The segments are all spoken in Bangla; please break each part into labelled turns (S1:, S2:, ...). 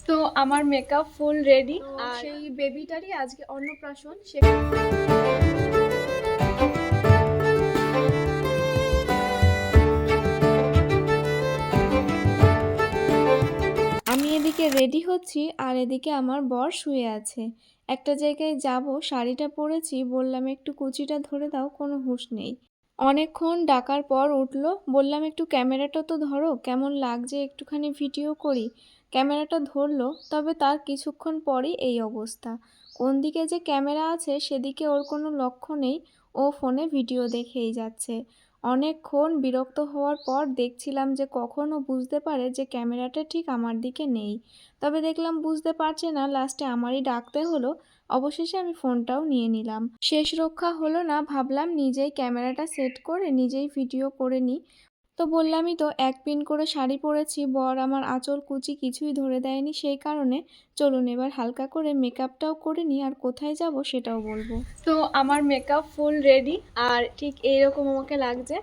S1: তো আমার মেকআপ ফুল রেডি আর সেই বেবিটারই আজকে অন্নপ্রাশন। সেখানে আমি এদিকে রেডি হচ্ছি আর এদিকে আমার বর শুয়ে আছে। একটা জায়গায় যাব, শাড়িটা পরেছি, বললাম একটু কুচিটা ধরে দাও, কোনো হুঁশ নেই। অনেকক্ষণ ডাকার পর উঠলো, বললাম একটু ক্যামেরাটা তো ধরো, কেমন লাগছে একটুখানি ভিডিও করি। ক্যামেরাটা ধরলো, তবে তার কিছুক্ষণ পরই এই অবস্থা। কোন দিকে যে ক্যামেরা আছে সেদিকে ওর কোনো লক্ষ্য নেই, ও ফোনে ভিডিও দেখেই যাচ্ছে। অনেকক্ষণ বিরক্ত হওয়ার পর দেখছিলাম যে কখন ও বুঝতে পারে যে ক্যামেরাটা ঠিক আমার দিকে নেই। তবে দেখলাম বুঝতে পারছে না, লাস্টে আমারই ডাকতে হলো। অবশেষে আমি ফোনটাও নিয়ে নিলাম। শেষ রক্ষা হলো না, ভাবলাম নিজেই ক্যামেরাটা সেট করে নিজেই ভিডিও করে নিই। তো বললামই তো, এক পিন করে শাড়ি পরেছি, বর আমার আঁচল কুচি কিছুই ধরে দেয়নি, সেই কারণে চলুন এবার হালকা করে মেকআপটাও করে নিই, আর কোথায় যাব সেটাও বলবো। তো আমার মেকআপ ফুল রেডি আর ঠিক এইরকম আমাকে লাগছে।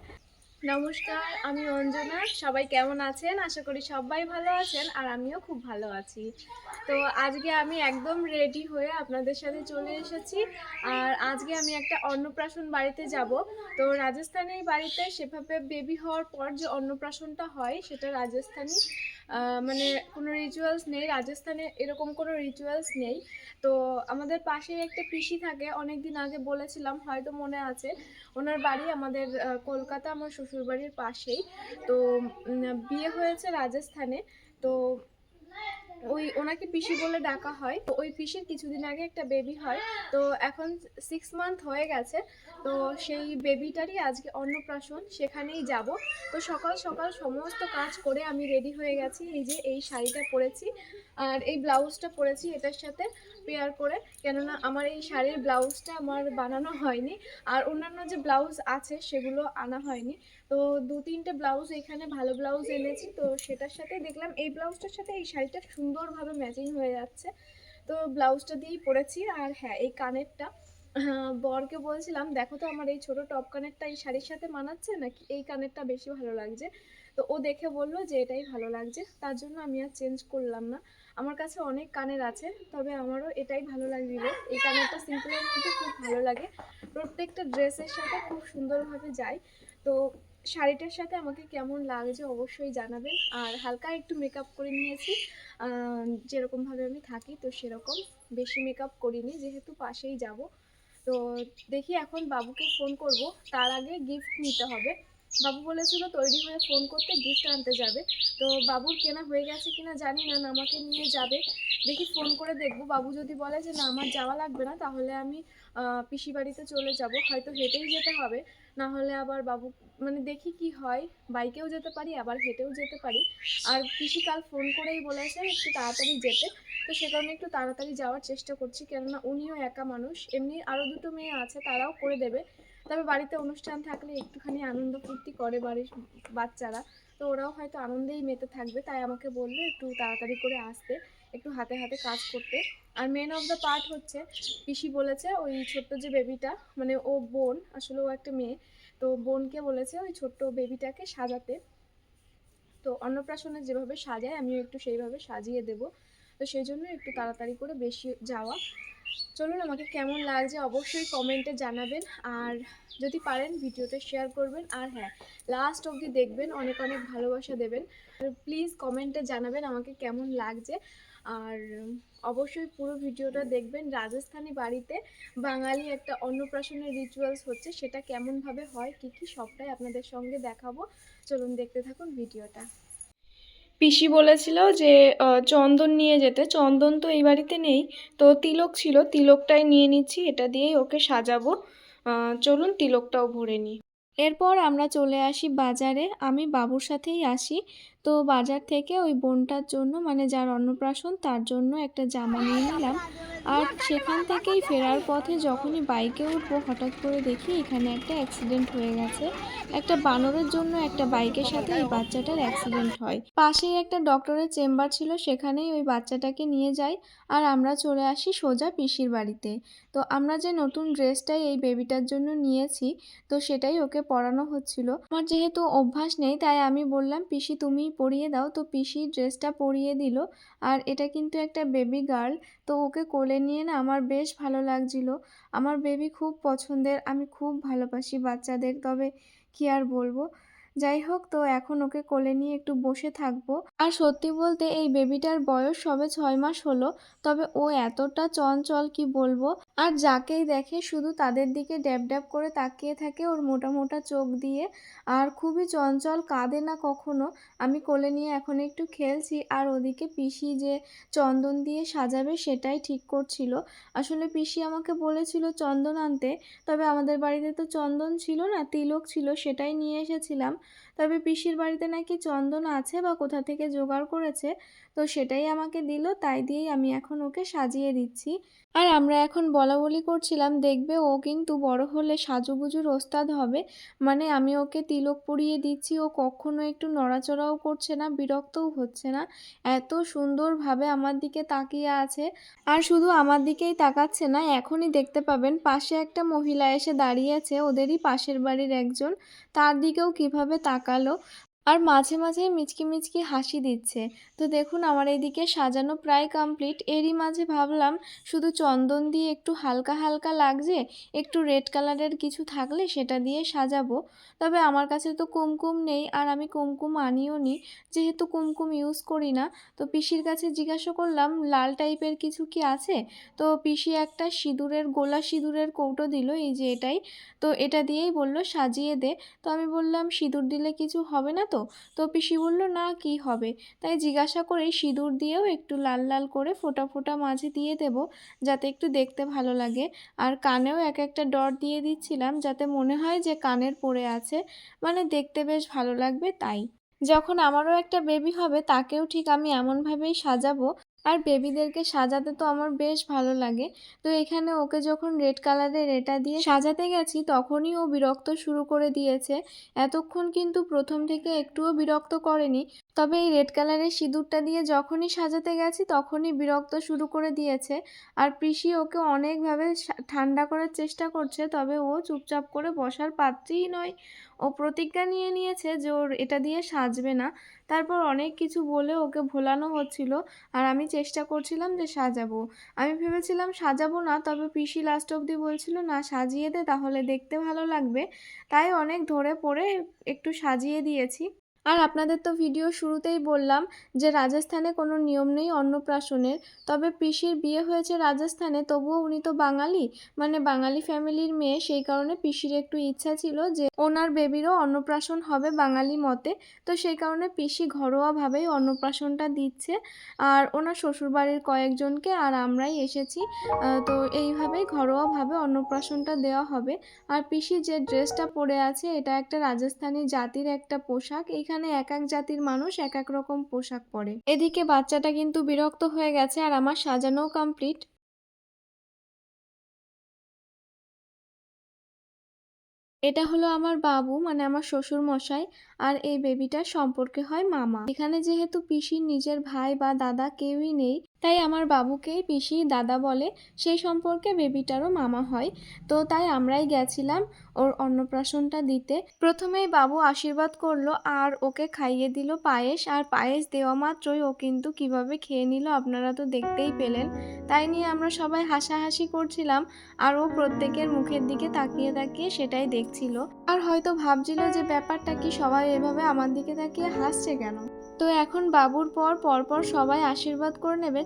S1: নমস্কার, আমি অঞ্জনা। সবাই কেমন আছেন? আশা করি সবাই ভালো আছেন, আর আমিও খুব ভালো আছি। তো আজকে আমি একদম রেডি হয়ে আপনাদের সাথে চলে এসেছি। আর আজকে আমি একটা অন্নপ্রাশন বাড়িতে যাব। তো রাজস্থানের বাড়িতে সেভাবে বেবি হওয়ার পর যে অন্নপ্রাশনটা হয় সেটা রাজস্থানী, মানে কোনো রিচুয়ালস নেই রাজস্থানে, এরকম কোনো রিচুয়ালস নেই। তো আমাদের পাশেই একটা পিসি থাকে, অনেক দিন আগে বলেছিলাম, হয়তো মনে আছে। ওনার বাড়ি আমাদের কলকাতা, আমার শ্বশুরবাড়ির পাশেই। তো বিয়ে হয়েছে রাজস্থানে। তো ওনাকে পিসি বলে ডাকা হয়। তো ওই পিসির কিছুদিন আগে একটা বেবি হয়। তো এখন 6 মান্থ হয়ে গেছে। তো সেই বেবিটারই আজকে অন্নপ্রাশন, সেখানেই যাব। তো সকাল সকাল সমস্ত কাজ করে আমি রেডি হয়ে গেছি। এই যে এই শাড়িটা পরেছি আর এই ব্লাউজটা পরেছি এটার সাথে পেয়ার করে, কেননা আমার এই শাড়ির ব্লাউজটা আমার বানানো হয়নি, আর অন্যান্য যে ব্লাউজ আছে সেগুলো আনা হয়নি। তো 2-3টে ব্লাউজ এখানে ভালো ব্লাউজ এনেছি, তো সেটার সাথে দেখলাম এই ব্লাউজটার সাথে এই শাড়িটা সুন্দরভাবে ম্যাচিং হয়ে যাচ্ছে। তো ব্লাউজটা দিয়েই পরেছি। আর হ্যাঁ, এই কানেরটা বরকে বলছিলাম, দেখো তো আমার এই ছোট টপ কানেরটা এই শাড়ির সাথে মানাচ্ছে নাকি এই কানেরটা বেশি ভালো লাগছে। তো ও দেখে বললো যে এটাই ভালো লাগছে, তার জন্য আমি আর চেঞ্জ করলাম না। আমার কাছে অনেক কানের আছে, তবে আমারও এটাই ভালো লাগছিল। এই কানেরটা সিম্পলের মধ্যে খুব ভালো লাগে, প্রত্যেকটা ড্রেসের সাথে খুব সুন্দরভাবে যায়। তো শাড়িটার সাথে আমাকে কেমন লাগছে অবশ্যই জানাবেন। আর হালকা একটু মেকআপ করে নিয়েছি, যেরকমভাবে আমি থাকি তো সেরকম, বেশি মেকআপ করিনি যেহেতু পাশেই যাব। তো দেখি এখন বাবুকে ফোন করব, তার আগে গিফট নিতে হবে। বাবু বলেছিল তৈরি হয়ে ফোন করতে, গিফট আনতে যাবে। তো বাবুর কেনা হয়ে গেছে কিনা জানি না, আমাকে নিয়ে যাবে। দেখি ফোন করে দেখবো, বাবু যদি বলে যে না আমার যাওয়া লাগবে না, তাহলে আমি পিসি বাড়িতে চলে যাব, হয়তো হেঁটেই যেতে হবে। না হলে আবার বাবু, মানে দেখি কি হয়, বাইকেও যেতে পারি আবার হেঁটেও যেতে পারি। আর পিসি কাল ফোন করেই বলেছে একটু তাড়াতাড়ি যেতে। তো সে কারণে একটু তাড়াতাড়ি যাওয়ার চেষ্টা করছি, কেননা উনিও একা মানুষ, এমনি আরও দুটো মেয়ে আছে তারাও করে দেবে। তবে বাড়িতে অনুষ্ঠান থাকলে একটুখানি আনন্দ ফুর্তি করে বাড়ির বাচ্চারা, তো ওরাও হয়তো আনন্দেই মেতে থাকবে, তাই আমাকে বললো একটু তাড়াতাড়ি করে আসতে, একটু হাতে হাতে কাজ করতে। আর মেন অফ দ্য পার্ট হচ্ছে, পিসি বলেছে ওই ছোট্ট যে বেবিটা, মানে ও বোন, আসলে ও একটা মেয়ে, তো বোনকে বলেছে ওই ছোট্ট বেবিটাকে সাজাতে। তো অন্নপ্রাশনে যেভাবে সাজায় আমিও একটু সেইভাবে সাজিয়ে দেব। তো সেই জন্য একটু তাড়াতাড়ি করে বেশি যাওয়া। চলুন, আমাকে কেমন লাগছে অবশ্যই কমেন্টে জানাবেন, আর যদি পারেন ভিডিওটা শেয়ার করবেন, আর হ্যাঁ, লাস্ট অবধি দেখবেন, অনেক অনেক ভালোবাসা দেবেন। প্লিজ কমেন্টে জানাবেন আমাকে কেমন লাগছে। আর অবশ্যই পুরো ভিডিওটা দেখবেন। রাজস্থানী বাড়িতে বাঙালি একটা অন্নপ্রাশনের রিচুয়ালস হচ্ছে, সেটা কেমনভাবে হয়, কী কী, সবটাই আপনাদের সঙ্গে দেখাবো। চলুন দেখতে থাকুন ভিডিওটা। পিসি বলেছিল যে চন্দন নিয়ে যেতে, চন্দন তো এই বাড়িতে নেই। তো তিলক ছিল, তিলকটাই নিয়ে নিচ্ছি, এটা দিয়েই ওকে সাজাবো। চলুন তিলকটাও ভরে নিই। এরপর আমরা চলে আসি বাজারে, আমি বাবুর সাথেই আসি। তো বাজার থেকে ওই বোনটার জন্য, মানে যার অন্নপ্রাশন তার জন্য একটা জামা নিয়ে নিলাম। আর সেখান থেকেই ফেরার পথে যখনই বাইকে উঠবো, হঠাৎ করে দেখি এখানে একটা অ্যাক্সিডেন্ট হয়ে গেছে। একটা বানরের জন্য একটা বাইকের সাথে এই বাচ্চাটার অ্যাক্সিডেন্ট হয়। পাশেই একটা ডক্টরের চেম্বার ছিল, সেখানেই ওই বাচ্চাটাকে নিয়ে যাই। আর আমরা চলে আসি সোজা পিসির বাড়িতে। তো আমরা যে নতুন ড্রেসটাই এই বেবিটার জন্য নিয়েছি, তো সেটাই ওকে পরানো হচ্ছিল। আমার যেহেতু অভ্যাস নেই, তাই আমি বললাম পিসি তুমিই পরিয়ে দাও। তো পিসি ড্রেসটা পরিয়ে দিল। আর এটা কিন্তু একটা বেবি গার্ল। তো ওকে কোলে নিয়ে না আমার বেশ ভালো লাগছিল। আমার বেবি খুব পছন্দের, আমি খুব ভালোবাসি বাচ্চাদের। তবে কি আর বলবো? যাই হোক, তো এখন ওকে কোলে নিয়ে একটু বসে থাকবো। আর সত্যি বলতে এই বেবিটার বয়স সবে ৬ মাস হলো। তবে ও এতটা চঞ্চল কি বলবো। আর যাকেই দেখে শুধু তাদের দিকে ড্যাব ড্যাব করে তাকিয়ে থাকে ওর মোটা মোটা চোখ দিয়ে। আর খুবই চঞ্চল, কাঁদে না কখনো। আমি কোলে নিয়ে এখন একটু খেলছি আর ওদিকে পিসি যে চন্দন দিয়ে সাজাবে সেটাই ঠিক করছিল। আসলে পিসি আমাকে বলেছিল চন্দন আনতে, তবে আমাদের বাড়িতে তো চন্দন ছিল না, তিলক ছিল, সেটাই নিয়ে এসেছিলাম। তবে পিসির বাড়িতে নাকি চন্দন আছে বা কোথা থেকে জোগাড় করেছে, তো সেটাই আমাকে দিল, তাই দিয়েই আমি এখন ওকে সাজিয়ে দিচ্ছি। আর আমরা এখন বলাবলি করছিলাম, দেখবে ও কিন্তু বড় হলে সাজুগুজুর ওস্তাদ হবে। মানে আমি ওকে তিলক পরিয়ে দিচ্ছি, ও কখনো একটু নড়াচড়াও করছে না, বিরক্তও হচ্ছে না। এত সুন্দরভাবে আমার দিকে তাকিয়ে আছে। আর শুধু আমার দিকেই তাকাচ্ছে না, এখনই দেখতে পাবেন পাশে একটা মহিলা এসে দাঁড়িয়েছে, ওদেরই পাশের বাড়ির একজন, তার দিকেও কিভাবে তাকালো। আর মাঝে মাঝে মিচকি মিচকি হাসি দিচ্ছে। তো দেখুন আমার এইদিকে সাজানো প্রায় কমপ্লিট। এরই মাঝে ভাবলাম শুধু চন্দন দিয়ে একটু হালকা হালকা লাগছে, একটু রেড কালারের কিছু থাকলে সেটা দিয়ে সাজাবো। তবে আমার কাছে তো কুমকুম নেই, আর আমি কুমকুম আনিও নি, যেহেতু কুমকুম ইউজ করি না। তো পিসির কাছে জিজ্ঞাসা করলাম লাল টাইপের কিছু কি আছে। তো পিসি একটা সিঁদুরের গোলা সিঁদুরের কৌটো দিল, এই যে এটাই। তো এটা দিয়েই বলল সাজিয়ে দে। তো আমি বললাম সিঁদুর দিলে কিছু হবে না তো? তো পিসি বলল না, কি হবে। তাই জিজ্ঞাসা করেই সিঁদুর দিয়েও একটু লাল লাল করে ফোঁটা ফোঁটা মাঝে দিয়ে দেব, যাতে একটু দেখতে ভালো লাগে। আর কানেও এক একটা ডট দিয়ে দিচ্ছিলাম, যাতে মনে হয় যে কানের পড়ে আছে, মানে দেখতে বেশ ভালো লাগবে তাই। যখন আমারও একটা বেবি হবে তাকেও ঠিক আমি এমনভাবেই সাজাবো। আর বেবিদেরকে সাজাতে তো আমার বেশ ভালো লাগে। তো এখানে ওকে যখন রেড কালারের এটা দিয়ে সাজাতে গেছি তখনই ও বিরক্ত শুরু করে দিয়েছে। এতক্ষণ কিন্তু প্রথম থেকে একটুও বিরক্ত করেনি। তবে এই রেড কালারের সিঁদুরটা দিয়ে যখনই সাজাতে গেছি তখনই বিরক্ত শুরু করে দিয়েছে। আর পিসি ওকে অনেকভাবে ঠান্ডা করার চেষ্টা করছে, তবে ও চুপচাপ করে বসার পাত্রই নয়। ও প্রতিজ্ঞা নিয়ে নিয়েছে যে ওর এটা দিয়ে সাজবে না। তারপর অনেক কিছু বলে ওকে ভোলানো হচ্ছিল, আর আমি চেষ্টা করছিলাম যে সাজাবো। আমি ভেবেছিলাম সাজাবো না, তবে পিসি লাস্ট অবধি বলছিল না সাজিয়ে দে, তাহলে দেখতে ভালো লাগবে। তাই অনেক ধরে পড়ে একটু সাজিয়ে দিয়েছি। আর আপনাদের তো ভিডিও শুরুতেই বললাম যে রাজস্থানে কোনো নিয়ম নেই অন্নপ্রাশনের। তবে পিসির বিয়ে হয়েছে রাজস্থানে, তবুও উনি তো বাঙালি, মানে বাঙালি ফ্যামিলির মেয়ে, সেই কারণে পিসির একটু ইচ্ছা ছিল যে ওনার বেবিরও অন্নপ্রাশন হবে বাঙালি মতে। তো সেই কারণে পিসি ঘরোয়াভাবেই অন্নপ্রাশনটা দিচ্ছে। আর ওনার শ্বশুরবাড়ির কয়েকজনকে আর আমরাই এসেছি। তো এইভাবেই ঘরোয়াভাবে অন্নপ্রাশনটা দেওয়া হবে। আর পিসি যে ড্রেসটা পরে আছে এটা একটা রাজস্থানী জাতির একটা পোশাক। এখানে এক এক জাতির মানুষ এক এক রকম পোশাক পরে। এদিকে বাচ্চাটা কিন্তু বিরক্ত হয়ে গেছে আর আমার সাজানোও কমপ্লিট। এটা হলো আমার বাবু, মানে আমার শ্বশুর মশাই। আর এই বেবিটার সম্পর্কে হয় মামা। এখানে যেহেতু পিসির নিজের ভাই বা দাদা কেউই নেই, তাই আমার বাবুকেই পিসি দাদা বলে। সেই সম্পর্কে বেবিটারও মামা হয়। তো তাই আমরাই গেছিলাম ওর অন্নপ্রাশনটা দিতে। প্রথমেই বাবু আশীর্বাদ করলো আর ওকে খাইয়ে দিল পায়েস। আর পায়েস দেওয়া মাত্রই ও কিন্তু কিভাবে খেয়ে নিল আপনারা তো দেখতেই পেলেন। তাই নিয়ে আমরা সবাই হাসাহাসি করছিলাম, আর ও প্রত্যেকের মুখের দিকে তাকিয়ে তাকিয়ে সেটাই দেখছিল। আর হয়তো ভাবছিল যে ব্যাপারটা কি, সবাই এভাবে আমার দিকে তাকিয়ে হাসছে কেন। তো এখন বাবুর পর পরপর সবাই আশীর্বাদ করে নেবে।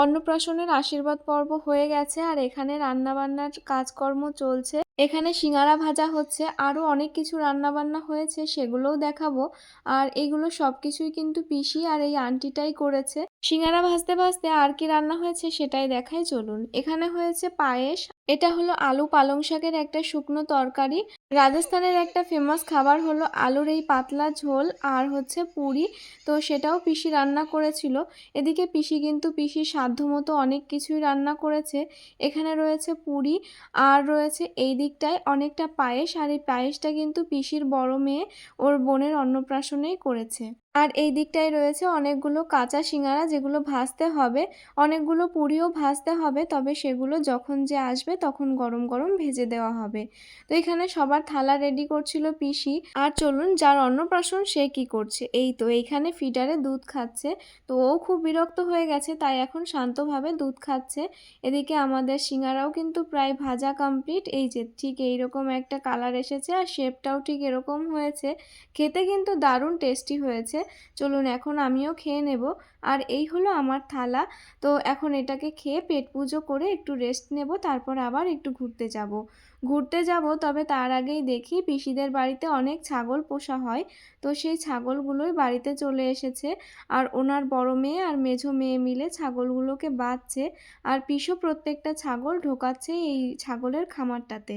S1: অন্নপ্রাশনের আশীর্বাদ পর্ব হয়ে গেছে আর এখানে রান্নাবান্নার কাজকর্ম চলছে। এখানে সিঙ্গারা ভাজা হচ্ছে, আরও অনেক কিছু রান্নাবান্না হয়েছে, সেগুলোও দেখাবো। আর এগুলো সব কিছুই কিন্তু পিসি আর এই আন্টিটাই করেছে। সিঙ্গারা ভাজতে ভাজতে আর কি রান্না হয়েছে সেটাই দেখাই, চলুন। এখানে হয়েছে পায়েস, এটা হলো আলু পালং শাকের একটা শুকনো তরকারি। রাজস্থানের একটা ফেমাস খাবার হলো আলুর এই পাতলা ঝোল আর হচ্ছে পুরি, তো সেটাও পিসি রান্না করেছিল। এদিকে পিসি কিন্তু পিসির সাধ্যমতো অনেক কিছুই রান্না করেছে। এখানে রয়েছে পুরি আর রয়েছে এই দিকটায় অনেকটা পায়েস, আর এই পায়েসটা কিন্তু পিসির বড় মেয়ে ওর বোনের অন্নপ্রাশনেই করেছে। আর এই দিকটায় রয়েছে অনেকগুলো কাঁচা সিঙ্গারা যেগুলো ভাজতে হবে, অনেকগুলো পুরিও ভাজতে হবে, তবে সেগুলো যখন যে আসবে তখন গরম গরম ভেজে দেওয়া হবে। তো এখানে সবার থালা রেডি করছিল পিসি। আর চলুন, যার অন্নপ্রাশন সে কি করছে, এই তো এইখানে ফিডারে দুধ খাচ্ছে। তো ও খুব বিরক্ত হয়ে গেছে, তাই এখন শান্তভাবে দুধ খাচ্ছে। এদিকে আমাদের সিঙ্গারাও কিন্তু প্রায় ভাজা কমপ্লিট, এই যে ঠিক এইরকম একটা কালার এসেছে আর শেপটাও ঠিক এরকম হয়েছে। খেতে কিন্তু দারুণ টেস্টি হয়েছে। চলুন এখন আমিও খেয়ে নেব। আর এই হলো আমার থালা। তো এখন এটাকে খেয়ে পেট পুজো করে একটু রেস্ট নেব, তারপর আবার একটু ঘুরতে যাব। তবে তার আগেই দেখি পিসিদের বাড়িতে অনেক ছাগল পোষা হয়, তো সেই ছাগলগুলোই বাড়িতে চলে এসেছে। আর ওনার বড় মেয়ে আর মেঝো মেয়ে মিলে ছাগলগুলোকে বাঁধছে, আর পিসও প্রত্যেকটা ছাগল ঢোকাচ্ছে এই ছাগলের খামারটাতে।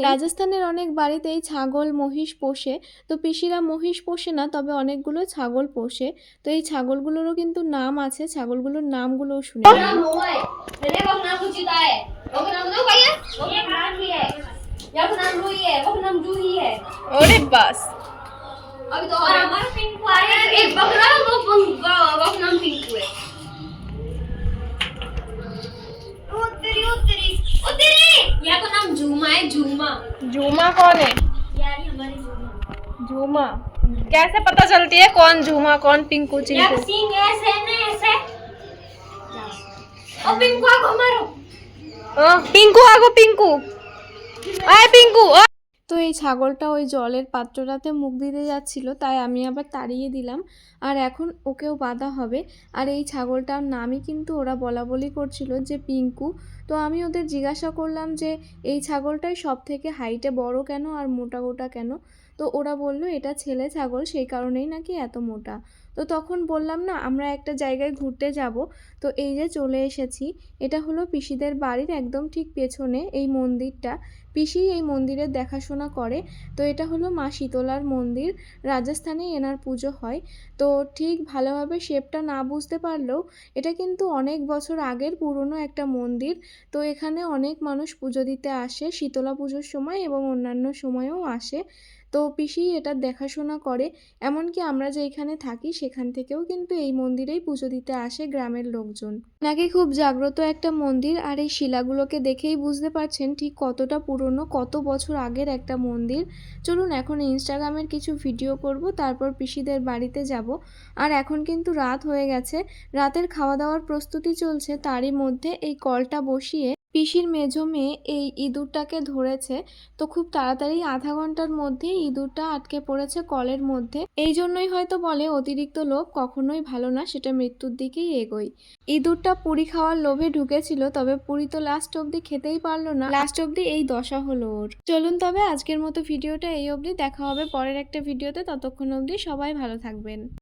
S1: রাজস্থানের অনেক বাড়িতেই ছাগল মহিষ পোষে। তো পিসিরা মহিষ পোষে না, তবে অনেকগুলো ছাগল পোষে। তো এই ছাগলগুলোরও কিন্তু নাম আছে, ছাগলগুলোর নামগুলোও শুনে ওরে বাস। झूमा कौन है? झूमा कैसे पता चलती है कौन झूमा कौन पिंकू चिंकू? পিঙ্কু আগো পিঙ্কু, আয় পিঙ্কু। তো এই ছাগলটা ওই জলের পাত্রটাতে মুখ দিতে যাচ্ছিল, তাই আমি আবার তাড়িয়ে দিলাম। আর এখন ওকেও বাঁধা হবে। আর এই ছাগলটার নামই কিন্তু ওরা বলা বলি করছিল যে পিঙ্কু। তো আমি ওদের জিজ্ঞাসা করলাম যে এই ছাগলটাই সব থেকে হাইটে বড় কেন আর মোটা গোটা কেন? তো ওরা বলল এটা ছেলে ছাগল, সেই কারণেই নাকি এত মোটা। তো তখন বললাম না আমরা একটা জায়গায় ঘুরতে যাব। তো এই যে চলে এসেছি, এটা হলো পিসিদের বাড়ির একদম ঠিক পেছনে এই মন্দিরটা। পিসি এই মন্দিরের দেখাশোনা করে। তো এটা হলো মা শীতলার মন্দির, রাজস্থানে এনার পুজো হয়। তো ঠিক ভালোভাবে শেপটা না বুঝতে পারলেও এটা কিন্তু অনেক বছর আগের পুরনো একটা মন্দির। তো এখানে অনেক মানুষ পুজো দিতে আসে শীতলা পুজোর সময় এবং অন্যান্য সময়েও আসে। তো পিসি এটা দেখাশোনা করে, এমনকি আমরা যেখানে থাকি সেখান থেকেও কিন্তু এই মন্দিরেই পুজো দিতে আসে গ্রামের লোকজন। নাকি খুব জাগ্রত একটা মন্দির, আর এই শিলাগুলোকে দেখেই বুঝতে পারছেন ঠিক কতটা পুরনো, কত বছর আগের একটা মন্দির। চলুন এখন ইনস্টাগ্রামের কিছু ভিডিও করব, তারপর পিসিদের বাড়িতে যাব। আর এখন কিন্তু রাত হয়ে গেছে, রাতের খাওয়া দাওয়ার প্রস্তুতি চলছে। তারই মধ্যে এই কলটা বসিয়ে পিসির মেজো মেয়ে এই ইঁদুরটাকে ধরেছে। তো খুব তাড়াতাড়ি আধা ঘন্টার মধ্যে ইঁদুরটা আটকে পড়েছে কলের মধ্যে। এই জন্যই হয়তো বলে অতিরিক্ত লোভ কখনোই ভালো না, সেটা মৃত্যুর দিকেই এগোয়। ইঁদুরটা পুরি খাওয়ার লোভে ঢুকেছিল, তবে পুরি তো লাস্ট অবধি খেতেই পারলো না, লাস্ট অবধি এই দশা হলো ওর। চলুন তবে আজকের মতো ভিডিওটা এই অবধি, দেখা হবে পরের একটা ভিডিওতে। ততক্ষণ অবধি সবাই ভালো থাকবেন।